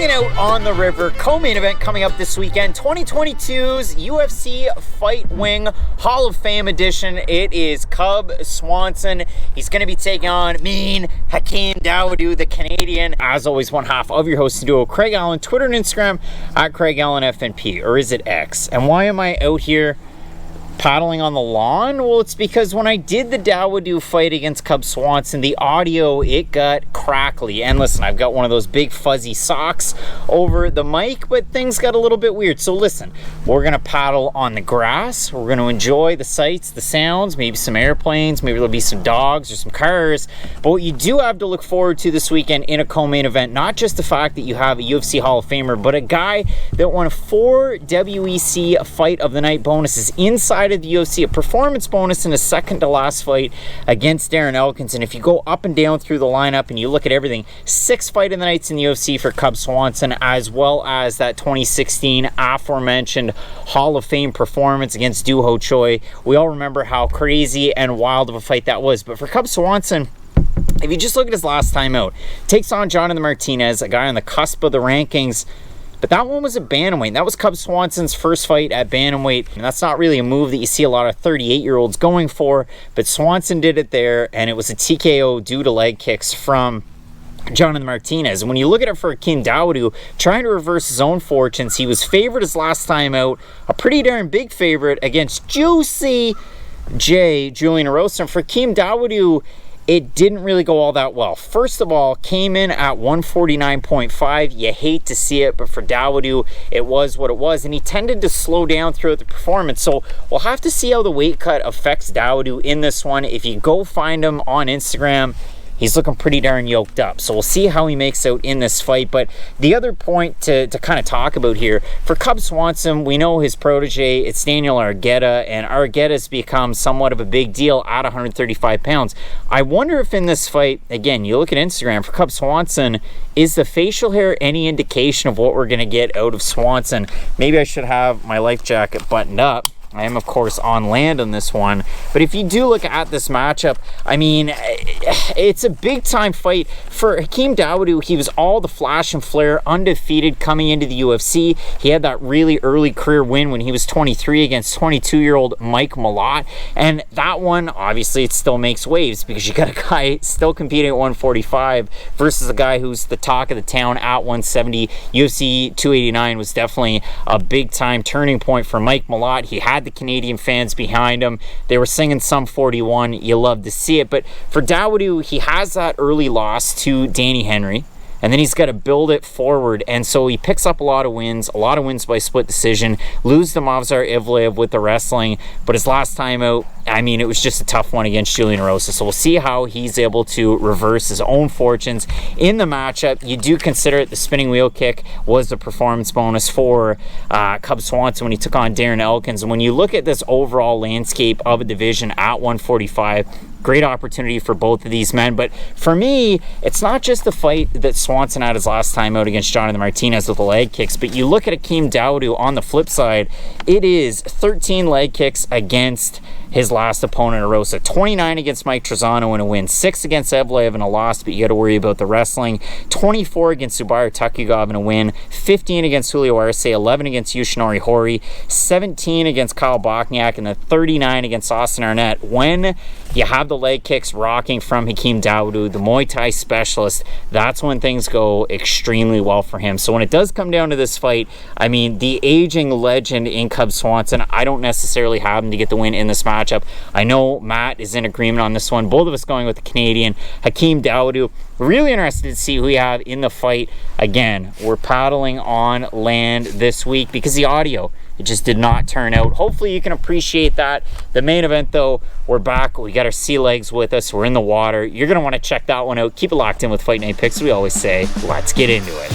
Hanging out on the river, co-main event coming up this weekend, 2022's UFC Fight Wing Hall of Fame edition. It is Cub Swanson. He's going to be taking on mean Hakeem Dawodu, the Canadian. As always, one half of your host duo, Craig Allen, Twitter and Instagram at Craig Allen FNP, or is it X? And why am I out here paddling on the lawn? Well, it's because when I did the Dawodu fight against Cub Swanson, the audio, it got crackly. And listen, I've got one of those big fuzzy socks over the mic, but things got a little bit weird. So listen, we're gonna paddle on the grass. We're gonna enjoy the sights, the sounds, maybe some airplanes, maybe there'll be some dogs or some cars. But what you do have to look forward to this weekend in a co-main event, not just the fact that you have a UFC Hall of Famer, but a guy that won 4 WEC Fight of the Night bonuses inside of the UFC, a performance bonus in a second to last fight against Darren Elkins. And if you go up and down through the lineup and you look at everything, 6 Fight of the Nights in the UFC for Cub Swanson, as well as that 2016 aforementioned Hall of Fame performance against Doo Ho Choi. We all remember how crazy and wild of a fight that was. But for Cub Swanson, if you just look at his last time out, takes on Jonathan Martinez, a guy on the cusp of the rankings. But that one was a bantamweight. That was Cub Swanson's first fight at bantamweight. And that's not really a move that you see a lot of 38-year-olds going for. But Swanson did it there, and it was a TKO due to leg kicks from Jonathan Martinez. And when you look at it for Hakeem Dawodu, trying to reverse his own fortunes, he was favored his last time out. A pretty darn big favorite against Juicy J, Juliana. And for Hakeem Dawodu, it didn't really go all that well. First of all, came in at 149.5. You hate to see it, but for Dawodu, it was what it was, and he tended to slow down throughout the performance. So we'll have to see how the weight cut affects Dawodu in this one. If you go find him on Instagram, he's looking pretty darn yoked up. So we'll see how he makes out in this fight. But the other point to kind of talk about here, for Cub Swanson, we know his protege, it's Daniel Argueta, and Argueta's become somewhat of a big deal at 135 pounds. I wonder if in this fight, again, you look at Instagram, for Cub Swanson, is the facial hair any indication of what we're going to get out of Swanson? Maybe I should have my life jacket buttoned up. I am, of course, on land on this one. But if you do look at this matchup, I mean, it's a big-time fight. For Hakeem Dawodu, he was all the flash and flare, undefeated coming into the UFC. He had that really early career win when he was 23 against 22-year-old Mike Malott. And that one, obviously, it still makes waves because you got a guy still competing at 145 versus a guy who's the talk of the town at 170. UFC 289 was definitely a big-time turning point for Mike Malott. He had the Canadian fans behind him. They were singing Sum 41. You love to see it. But for Dawodu, he has that early loss to Danny Henry, and then he's got to build it forward. And so he picks up a lot of wins by split decision, lose to Movsar Evlev with the wrestling. But his last time out, I mean, it was just a tough one against Juliana. So we'll see how he's able to reverse his own fortunes in the matchup. You do consider it the spinning wheel kick was a performance bonus for Cub Swanson when he took on Darren Elkins. And when you look at this overall landscape of a division at 145, great opportunity for both of these men. But for me, it's not just the fight that Swanson had his last time out against Jonathan Martinez with the leg kicks, but you look at Hakeem Dawodu on the flip side, it is 13 leg kicks against his last opponent, Arosa. 29 against Mike Trezano in a win, 6 against Evlev in a loss, but you got to worry about the wrestling. 24 against Zubair Tukhugov in a win, 15 against Julio Arce, 11 against Yushinori Hori, 17 against Kyle Bochniak, and then 39 against Austin Arnett. When you have the leg kicks rocking from Hakeem Dawodu, the Muay Thai specialist, that's when things go extremely well for him. So when it does come down to this fight, I mean, the aging legend in Cub Swanson, I don't necessarily have him to get the win in this matchup. I know Matt is in agreement on this one. Both of us going with the Canadian. Hakeem Dawodu, really interested to see who we have in the fight. Again, we're paddling on land this week because the audio, it just did not turn out. Hopefully you can appreciate that. The main event, though, we're back. We got our sea legs with us. We're in the water. You're going to want to check that one out. Keep it locked in with Fight Night Picks. We always say, let's get into it.